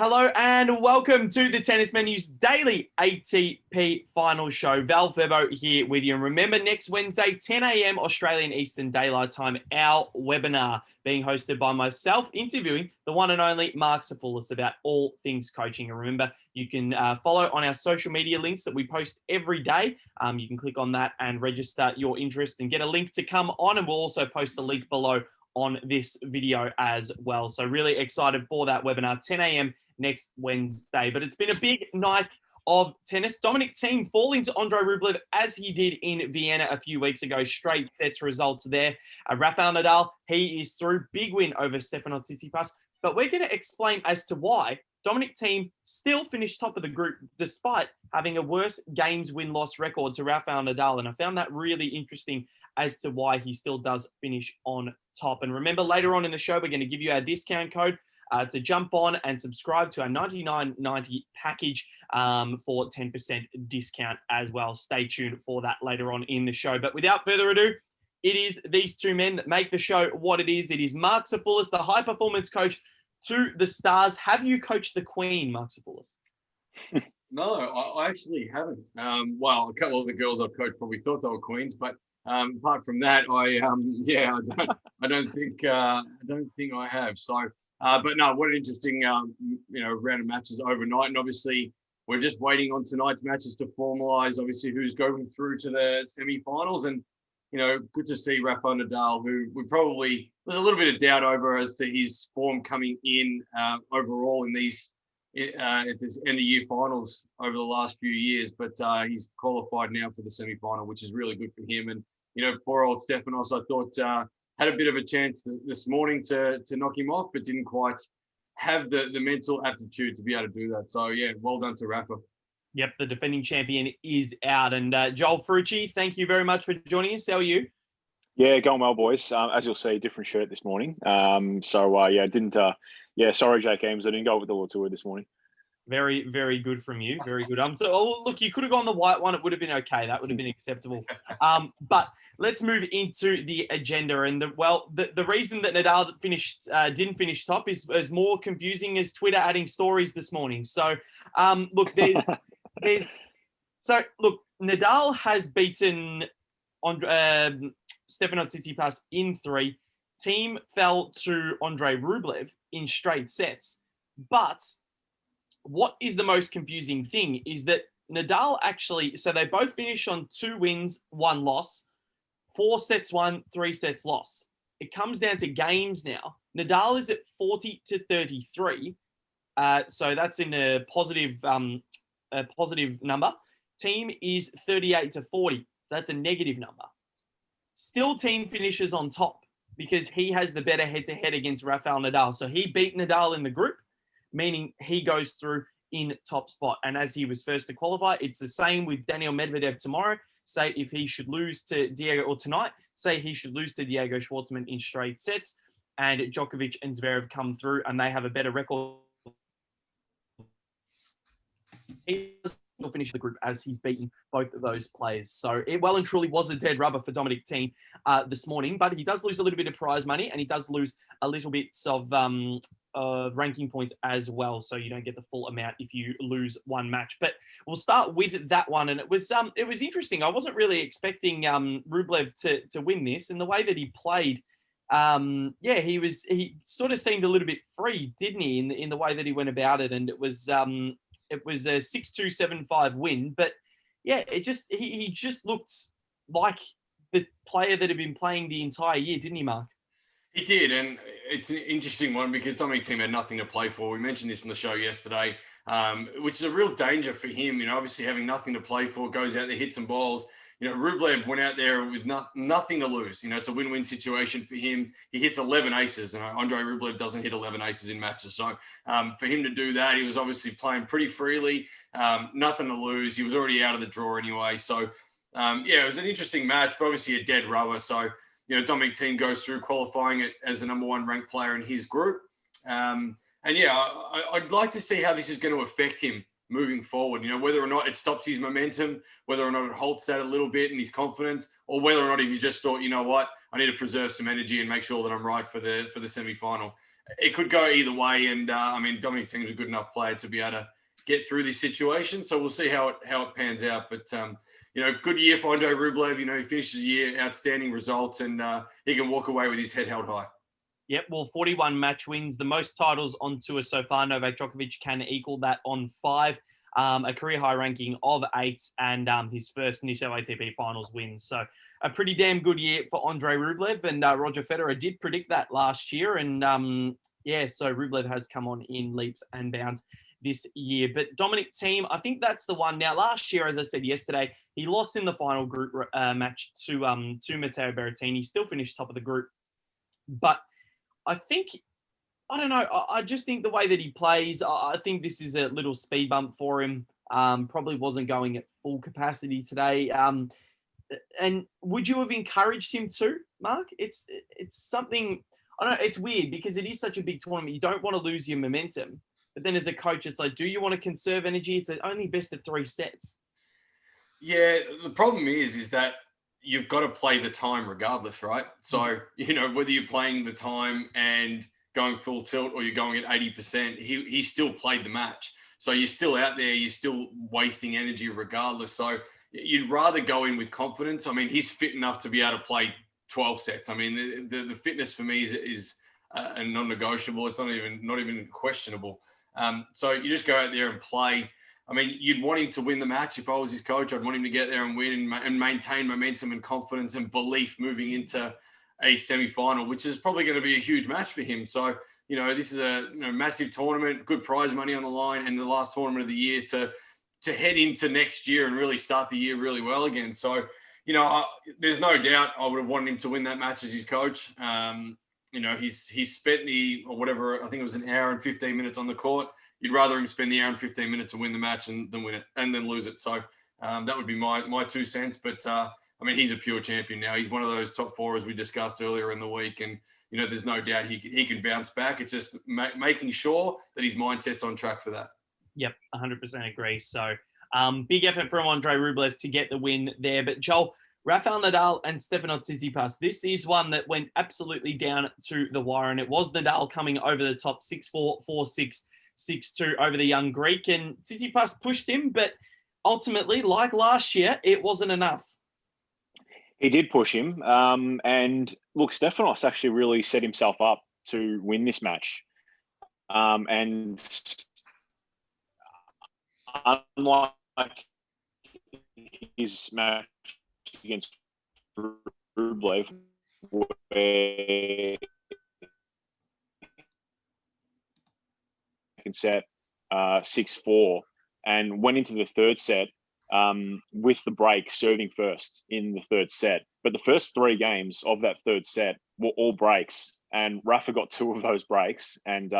Hello and welcome to the Tennis Menu's daily ATP final show. Val Febo here with you. And remember, next Wednesday, 10 a.m. Australian Eastern Daylight Time, our webinar being hosted by myself, interviewing the one and only Mark Safoulis about all things coaching. And remember, you can follow on our social media links that we post every day. You can click on that and register your interest and get a link to come on. And we'll also post a link below on this video as well. So really excited for that webinar, 10 a.m. next Wednesday. But it's been a big night of tennis. Dominic Thiem falling to Andrei Rublev as he did in Vienna a few weeks ago. Straight sets results there. Rafael Nadal, he is through. Big win over Tsitsipas. But we're going to explain as to why Dominic Thiem still finished top of the group despite having a worse games win-loss record to Rafael Nadal. And I found that really interesting as to why he still does finish on top. And remember, later on in the show, we're going to give you our discount code to jump on and subscribe to our $99.90 package for 10% discount as well. Stay tuned for that later on in the show. But without further ado, it is these two men that make the show what it is. It is Mark Safoulis, the high-performance coach to the stars. Have you coached the Queen, Mark Safoulis? No, I actually haven't. Well, a couple of the girls I've coached probably thought they were queens, but apart from that, I don't think I have. So, but no, what an interesting round of matches overnight, and obviously we're just waiting on tonight's matches to formalise. Obviously, who's going through to the semi-finals, and good to see Rafael Nadal, who there's a little bit of doubt over as to his form coming in overall in these. At this end of year finals over the last few years, but he's qualified now for the semi-final, which is really good for him. And poor old Stefanos, I thought had a bit of a chance this morning to knock him off, but didn't quite have the mental aptitude to be able to do that. So yeah, well done to Rafa. Yep, the defending champion is out. And Joel Frucci, thank you very much for joining us. How are you? Yeah, going well, boys. As you'll see, different shirt this morning. Sorry, Jake Ames, I didn't go with the tour this morning. Very, very good from you. Very good. Look, you could have gone the white one. It would have been okay. That would have been acceptable. But let's move into the agenda. And the reason that Nadal didn't finish top is more confusing as Twitter adding stories this morning. So, Nadal has beaten Stefano Tsitsipas in 3. Thiem fell to Andrei Rublev in straight sets. But what is the most confusing thing is that Nadal so they both finished on 2 wins, 1 loss, 4 sets won, 3 sets lost. It comes down to games now. Nadal is at 40-33. So that's in a positive number. Thiem is 38-40. So that's a negative number. Still, Thiem finishes on top because he has the better head-to-head against Rafael Nadal. So he beat Nadal in the group, meaning he goes through in top spot. And as he was first to qualify, it's the same with Daniel Medvedev tomorrow. Say if he should lose to Diego, or tonight, say he should lose to Diego Schwartzman in straight sets, and Djokovic and Zverev come through and they have a better record. He'll finish the group as he's beaten both of those players. So it well and truly was a dead rubber for Dominic Thiem this morning, but he does lose a little bit of prize money and he does lose a little bit of ranking points as well. So you don't get the full amount if you lose one match. But we'll start with that one. And it was interesting. I wasn't really expecting Rublev to win this, and the way that he played, he sort of seemed a little bit free, didn't he, in the way that he went about it. And it was a 6-2, 7-5 win. But yeah, he just looked like the player that had been playing the entire year, didn't he, Mark? He did, and it's an interesting one because Dominic Thiem had nothing to play for. We mentioned this in the show yesterday, which is a real danger for him. Obviously having nothing to play for, goes out there, hits some balls. Rublev went out there with nothing to lose. It's a win-win situation for him. He hits 11 aces, and Andrei Rublev doesn't hit 11 aces in matches. So for him to do that, he was obviously playing pretty freely, nothing to lose. He was already out of the draw anyway. So, it was an interesting match, but obviously a dead rubber. So, Dominic Thiem goes through qualifying it as the number 1 ranked player in his group. I'd like to see how this is going to affect him moving forward, whether or not it stops his momentum, whether or not it halts that a little bit in his confidence, or whether or not he just thought, I need to preserve some energy and make sure that I'm right for the semi-final. it could go either way. And I mean, Dominic Thiem's a good enough player to be able to get through this situation. So we'll see how it pans out. But good year for Andrei Rublev. He finishes the year, outstanding results, and he can walk away with his head held high. Yep, well, 41 match wins, the most titles on tour so far. Novak Djokovic can equal that on 5, a career high ranking of 8, and his first Nitto ATP finals wins. So a pretty damn good year for Andrei Rublev, and Roger Federer did predict that last year. And so Rublev has come on in leaps and bounds this year. But Dominic Thiem, I think that's the one. Now, last year, as I said yesterday, he lost in the final group match to Matteo Berrettini. Still finished top of the group, but I don't know. I just think the way that he plays, I think this is a little speed bump for him. Probably wasn't going at full capacity today. And would you have encouraged him to, Mark? It's something, I don't know, it's weird because it is such a big tournament. You don't want to lose your momentum. But then as a coach, it's like, do you want to conserve energy? It's only best of 3 sets. Yeah, the problem is that you've got to play the time regardless, right? So, whether you're playing the time and going full tilt or you're going at 80%, he still played the match. So you're still out there, you're still wasting energy regardless. So you'd rather go in with confidence. I mean, he's fit enough to be able to play 12 sets. I mean, the fitness for me is a non-negotiable. It's not even questionable. So you just go out there and play. I mean, you'd want him to win the match. If I was his coach, I'd want him to get there and win and maintain momentum and confidence and belief moving into a semi-final, which is probably going to be a huge match for him. So, this is a massive tournament, good prize money on the line, and the last tournament of the year to head into next year and really start the year really well again. So, there's no doubt I would have wanted him to win that match as his coach. He's spent I think it was an hour and 15 minutes on the court. You'd rather him spend the hour and 15 minutes and win the match than win it and then lose it. So that would be my 2 cents. But I mean, he's a pure champion now. He's one of those top 4 as we discussed earlier in the week. And, there's no doubt he can bounce back. It's just making sure that his mindset's on track for that. Yep, 100% agree. So big effort from Andrei Rublev to get the win there. But Joel, Rafael Nadal and Stefanos Tsitsipas, this is one that went absolutely down to the wire. And it was Nadal coming over the top 6-4, 4-6, 6-2 over the young Greek. And Tsitsipas pushed him, but ultimately, like last year, it wasn't enough. He did push him. And look, Stefanos actually really set himself up to win this match. And unlike his match against Rublev, where second set 6-4 and went into the third set with the break serving first in the third set. But the first 3 games of that third set were all breaks, and Rafa got 2 of those breaks and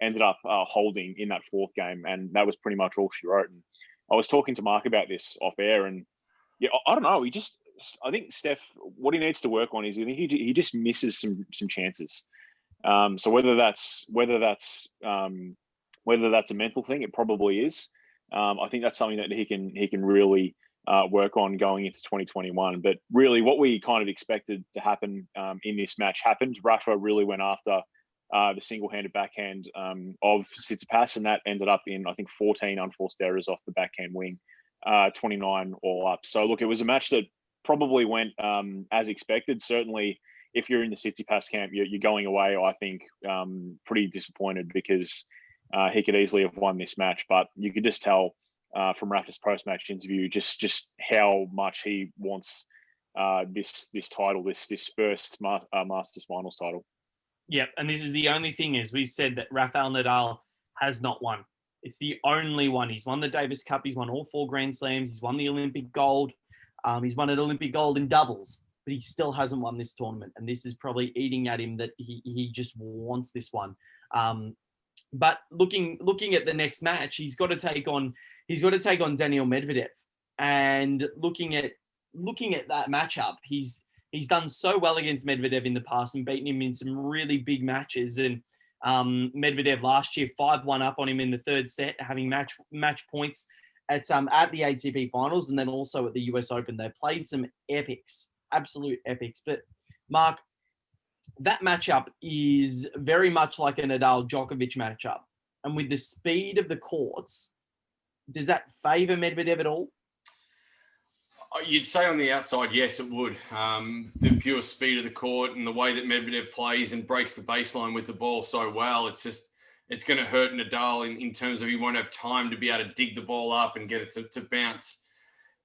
ended up holding in that 4th game, and that was pretty much all she wrote. And I was talking to Mark about this off air, and I don't know. I think Steph, what he needs to work on is he just misses some chances. So whether that's a mental thing, it probably is. I think that's something that he can really work on going into 2021. But really, what we kind of expected to happen in this match happened. Rafa really went after the single-handed backhand of Tsitsipas, and that ended up in, I think, 14 unforced errors off the backhand wing, 29 all up. So look, it was a match that probably went as expected. Certainly, if you're in the Tsitsipas camp, you're going away, I think, pretty disappointed because he could easily have won this match. But you could just tell from Rafa's post-match interview just how much he wants this title, this first Masters Finals title. Yep, and this is the only thing is we said that Rafael Nadal has not won. It's the only one. He's won the Davis Cup. He's won all 4 Grand Slams. He's won the Olympic gold. He's won an Olympic gold in doubles, but he still hasn't won this tournament. And this is probably eating at him that he just wants this one. But looking at the next match, he's got to take on Daniil Medvedev. And looking at that matchup, he's done so well against Medvedev in the past and beaten him in some really big matches. And Medvedev last year 5-1 up on him in the third set, having match points at the ATP finals and then also at the US Open. They played some epics, absolute epics. But Mark, that matchup is very much like a Nadal-Djokovic matchup. And with the speed of the courts, does that favour Medvedev at all? You'd say on the outside, yes, it would. The pure speed of the court and the way that Medvedev plays and breaks the baseline with the ball so well, it's going to hurt Nadal in terms of he won't have time to be able to dig the ball up and get it to bounce.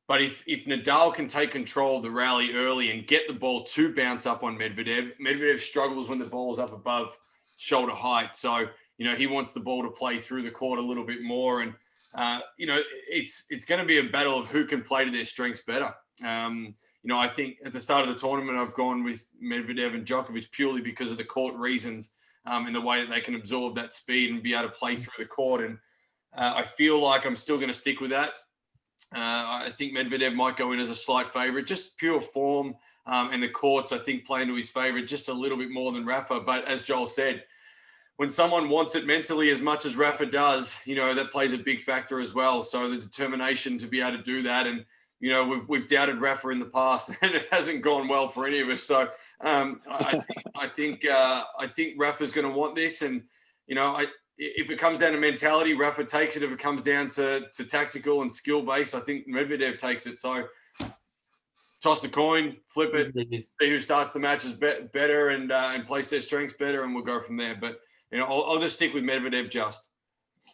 But if Nadal can take control of the rally early and get the ball to bounce up on Medvedev, Medvedev struggles when the ball's up above shoulder height. So, he wants the ball to play through the court a little bit more. And, it's going to be a battle of who can play to their strengths better. I think at the start of the tournament, I've gone with Medvedev and Djokovic purely because of the court reasons and the way that they can absorb that speed and be able to play through the court. And I feel like I'm still going to stick with that. I think Medvedev might go in as a slight favourite, just pure form and the courts, I think, playing to his favourite just a little bit more than Rafa. But as Joel said, when someone wants it mentally as much as Rafa does, that plays a big factor as well. So the determination to be able to do that. And, we've doubted Rafa in the past and it hasn't gone well for any of us. So I think Rafa's going to want this. And, if it comes down to mentality, Rafa takes it. If it comes down to tactical and skill base, I think Medvedev takes it. So toss the coin, flip it, see who starts the matches better and place their strengths better, and we'll go from there. But, I'll just stick with Medvedev just.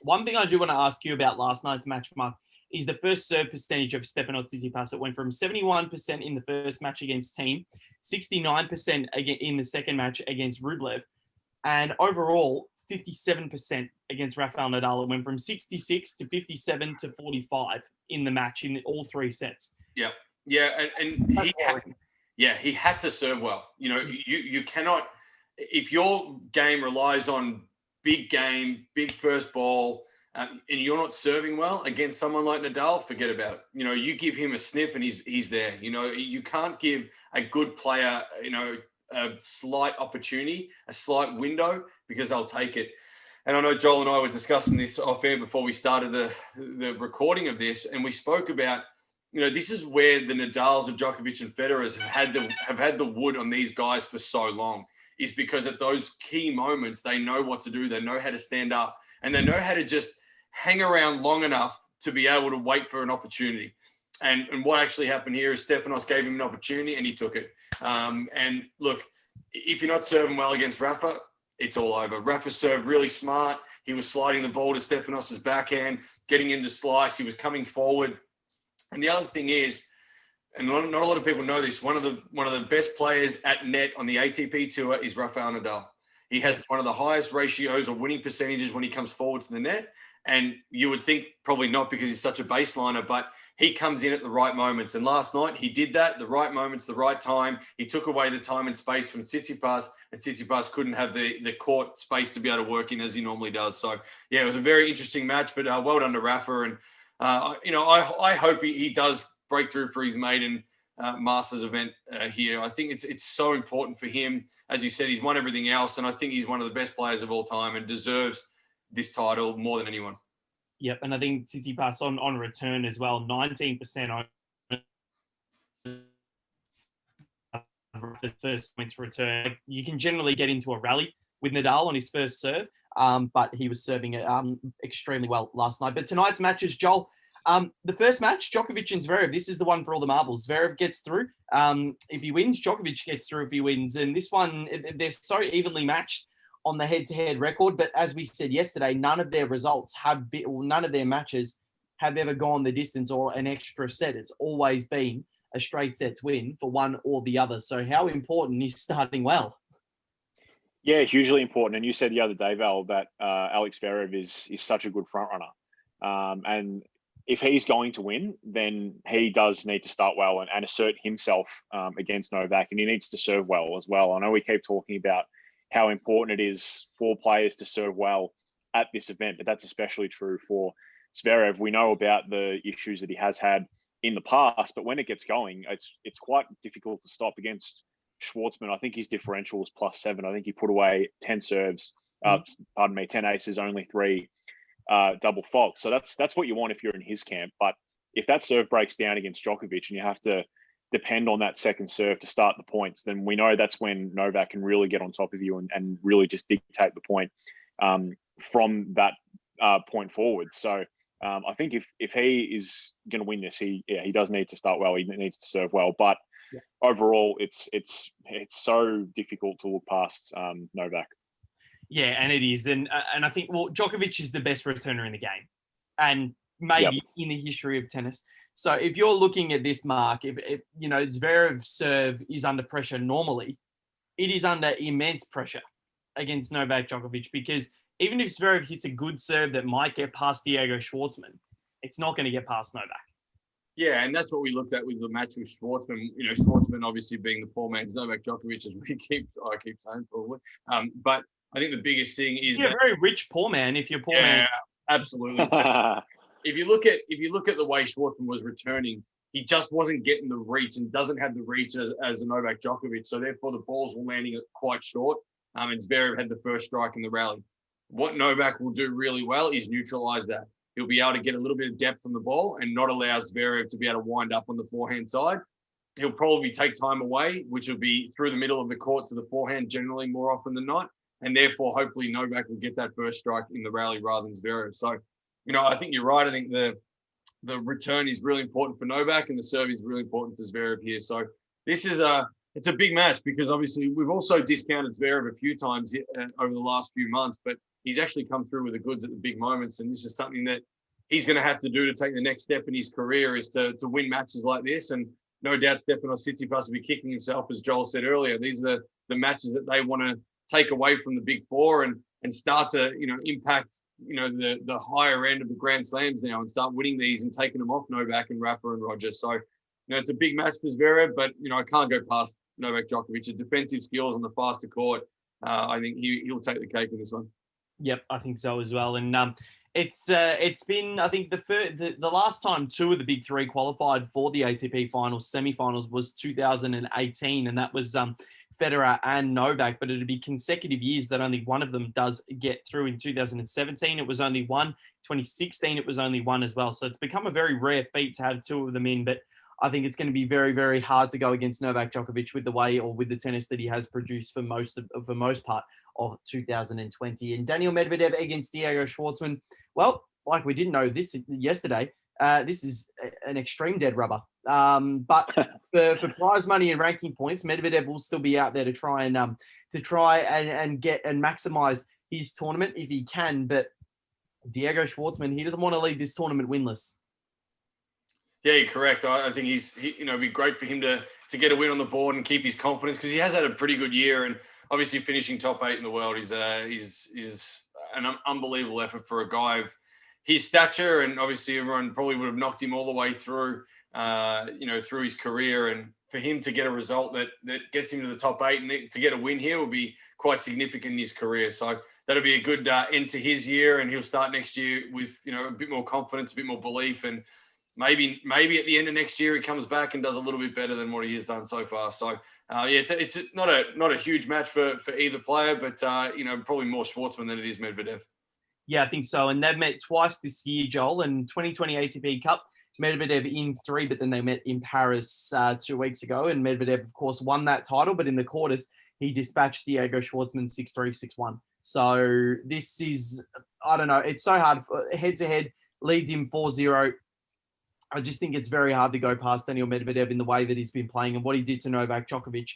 One thing I do want to ask you about last night's match, Mark, is the first serve percentage of Tsitsipas. It went from 71% in the first match against Thiem, 69% in the second match against Rublev, and overall 57% against Rafael Nadal. It went from 66 to 57 to 45 in the match in all three sets. Yeah, and he had to serve well. You cannot, if your game relies on big game, big first ball, and you're not serving well against someone like Nadal, forget about it. You give him a sniff and he's there. You can't give a good player, a slight opportunity, a slight window, because they'll take it. And I know Joel and I were discussing this off air before we started the recording of this, and we spoke about, this is where the Nadals and Djokovic and Federers have had the wood on these guys for so long, is because at those key moments, they know what to do. They know how to stand up, and they know how to just hang around long enough to be able to wait for an opportunity. And what actually happened here is Stefanos gave him an opportunity and he took it. And look, if you're not serving well against Rafa, it's all over. Rafa served really smart. He was sliding the ball to Stefanos' backhand, getting into slice. He was coming forward. And the other thing is, and not a lot of people know this, one of the best players at net on the ATP tour is Rafael Nadal. He has one of the highest ratios or winning percentages when he comes forward to the net. And you would think probably not because he's such a baseliner, but he comes in at the right moments. And last night he did that, the right moments, the right time. He took away the time and space from Tsitsipas, and Tsitsipas couldn't have the court space to be able to work in as he normally does. So, yeah, it was a very interesting match, but well done to Rafa. And, I hope he does break through for his maiden Masters event here. I think it's so important for him. As you said, he's won everything else, and I think he's one of the best players of all time and deserves this title more than anyone. Yep, and I think Tsitsipas on return as well, 19% on the first points return. You can generally get into a rally with Nadal on his first serve, but he was serving it extremely well last night. But tonight's matches, Joel, the first match, Djokovic and Zverev, this is the one for all the marbles. Zverev gets through if he wins. Djokovic gets through if he wins. And this one, they're so evenly matched on the head-to-head record. But as we said yesterday, none of their matches have ever gone the distance or an extra set. It's always been a straight sets win for one or the other. So how important is starting well? Yeah, hugely important. And you said the other day, Val, that Alex Zverev is such a good front runner. And if he's going to win, then he does need to start well and assert himself against Novak. And he needs to serve well as well. I know we keep talking about how important it is for players to serve well at this event, but that's especially true for Zverev. We know about the issues that he has had in the past, but when it gets going, it's quite difficult to stop against Schwartzman. I think his differential was +7. I think he put away 10 serves, 10 aces, only 3 double faults. So that's what you want if you're in his camp. But if that serve breaks down against Djokovic and you have to depend on that second serve to start the points, then we know that's when Novak can really get on top of you and really just dictate the point from that point forward. So I think if he is going to win this, he does need to start well. He needs to serve well, but overall, it's so difficult to look past Novak. Yeah, and it is, and I think Djokovic is the best returner in the game, and maybe in the history of tennis. So if you're looking at this, Mark, if Zverev's serve is under pressure normally, it is under immense pressure against Novak Djokovic, because even if Zverev hits a good serve that might get past Diego Schwartzman, it's not going to get past Novak. Yeah, and that's what we looked at with the match with Schwartzman. Schwartzman obviously being the poor man's Novak Djokovic, as I keep saying probably. But I think the biggest thing is you're a very rich poor man if you're poor man. Absolutely. If you look at the way Schwartzman was returning, he just wasn't getting the reach and doesn't have the reach as a Novak Djokovic. So therefore, the balls were landing quite short. And Zverev had the first strike in the rally. What Novak will do really well is neutralize that. He'll be able to get a little bit of depth on the ball and not allow Zverev to be able to wind up on the forehand side. He'll probably take time away, which will be through the middle of the court to the forehand generally more often than not. And therefore, hopefully, Novak will get that first strike in the rally rather than Zverev. So, I think you're right. I think the return is really important for Novak and the serve is really important for Zverev here. So this is it's a big match because obviously we've also discounted Zverev a few times over the last few months, but he's actually come through with the goods at the big moments. And this is something that he's going to have to do to take the next step in his career, is to win matches like this. And no doubt Stefanos Tsitsipas will be kicking himself, as Joel said earlier. These are the matches that they want to take away from the big four and start to, impact, the higher end of the Grand Slams now and start winning these and taking them off Novak and Rafa and Roger. So, it's a big match for Zverev, but, I can't go past Novak Djokovic. His defensive skills on the faster court, I think he'll take the cake in this one. Yep, I think so as well. And it's been, I think, the last time two of the big three qualified for the ATP finals, semi-finals, was 2018, and that was Federer and Novak, but it'd be consecutive years that only one of them does get through. In 2017, it was only one. 2016, it was only one as well. So it's become a very rare feat to have two of them in, but I think it's going to be very, very hard to go against Novak Djokovic with the way or with the tennis that he has produced for most part of 2020. And Daniel Medvedev against Diego Schwartzman. Well, like we didn't know this yesterday, this is an extreme dead rubber. But for prize money and ranking points, Medvedev will still be out there to try and get and maximize his tournament if he can. But Diego Schwartzman, he doesn't want to leave this tournament winless. Yeah, you're correct. I think it'd be great for him to get a win on the board and keep his confidence, because he has had a pretty good year, and obviously finishing top 8 in the world is an unbelievable effort for a guy of his stature. And obviously everyone probably would have knocked him all the way through, through his career. And for him to get a result that gets him to the top 8 and to get a win here will be quite significant in his career. So that'll be a good end to his year, and he'll start next year with, a bit more confidence, a bit more belief, and maybe at the end of next year he comes back and does a little bit better than what he has done so far. So it's not a huge match for either player, but probably more Schwartzman than it is Medvedev. Yeah, I think so. And they've met twice this year, Joel, and 2020 ATP Cup, Medvedev in 3, but then they met in Paris 2 weeks ago. And Medvedev, of course, won that title, but in the quarters, he dispatched Diego Schwartzman 6-3, 6-1. So this is, I don't know, it's so hard. Head-to-head, leads him 4-0. I just think it's very hard to go past Daniel Medvedev in the way that he's been playing and what he did to Novak Djokovic.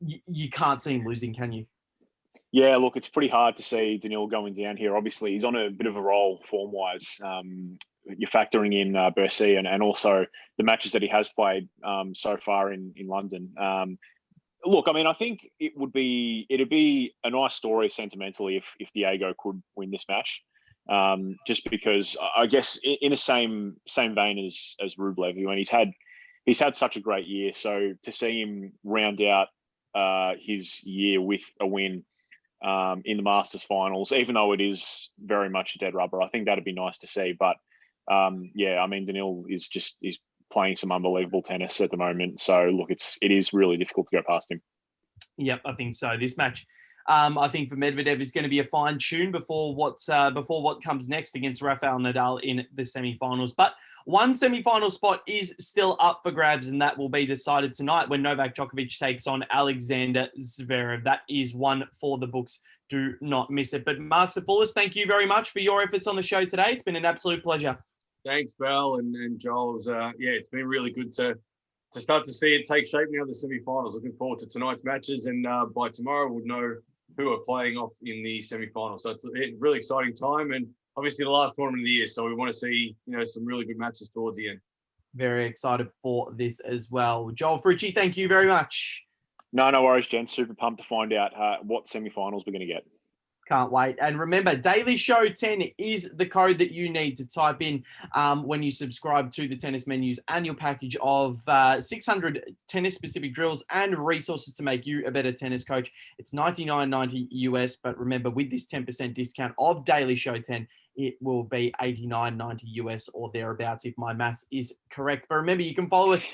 You can't see him losing, can you? Yeah, look, it's pretty hard to see Daniil going down here. Obviously, he's on a bit of a roll form-wise. You're factoring in Bercy and also the matches that he has played so far in London. Look, I mean, I think it'd be a nice story sentimentally if Diego could win this match. Just because I guess in the same vein as Rublev, when he's had such a great year. So to see him round out his year with a win in the Masters finals, even though it is very much a dead rubber, I think that'd be nice to see. But I mean, Daniil is playing some unbelievable tennis at the moment. So look, it is really difficult to go past him. Yep, I think so. This match, I think for Medvedev is going to be a fine tune before what comes next against Rafael Nadal in the semi-finals. But One semi-final spot is still up for grabs, and that will be decided tonight when Novak Djokovic takes on Alexander Zverev. That is one for the books. Do not miss it. But Mark Safoulis, thank you very much for your efforts on the show today. It's been an absolute pleasure. Thanks, Bell and Joel. It's been really good to start to see it take shape now, the semi-finals. Looking forward to tonight's matches, and by tomorrow we'll know who are playing off in the semi-finals. So it's a really exciting time, and obviously the last tournament of the year. So we want to see, some really good matches towards the end. Very excited for this as well. Joel Fritchie, thank you very much. No worries, Jen. Super pumped to find out what semi-finals we're going to get. Can't wait. And remember, Daily Show 10 is the code that you need to type in when you subscribe to the Tennis Menu's annual package of 600 tennis-specific drills and resources to make you a better tennis coach. It's $99.90 US, but remember, with this 10% discount of Daily Show 10, it will be $89.90 US or thereabouts if my maths is correct. But remember, you can follow us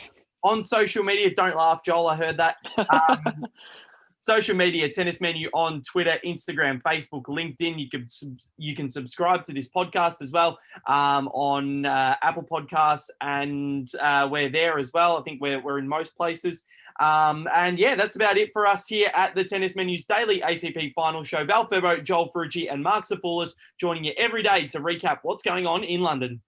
on social media. Don't laugh, Joel. I heard that. Social media, Tennis Menu on Twitter, Instagram, Facebook, LinkedIn. You can subscribe to this podcast as well on Apple Podcasts, and we're there as well. I think we're in most places. That's about it for us here at the Tennis Menu's daily ATP final show. Val Febo, Joel Ferrucci, and Mark Safoulis joining you every day to recap what's going on in London.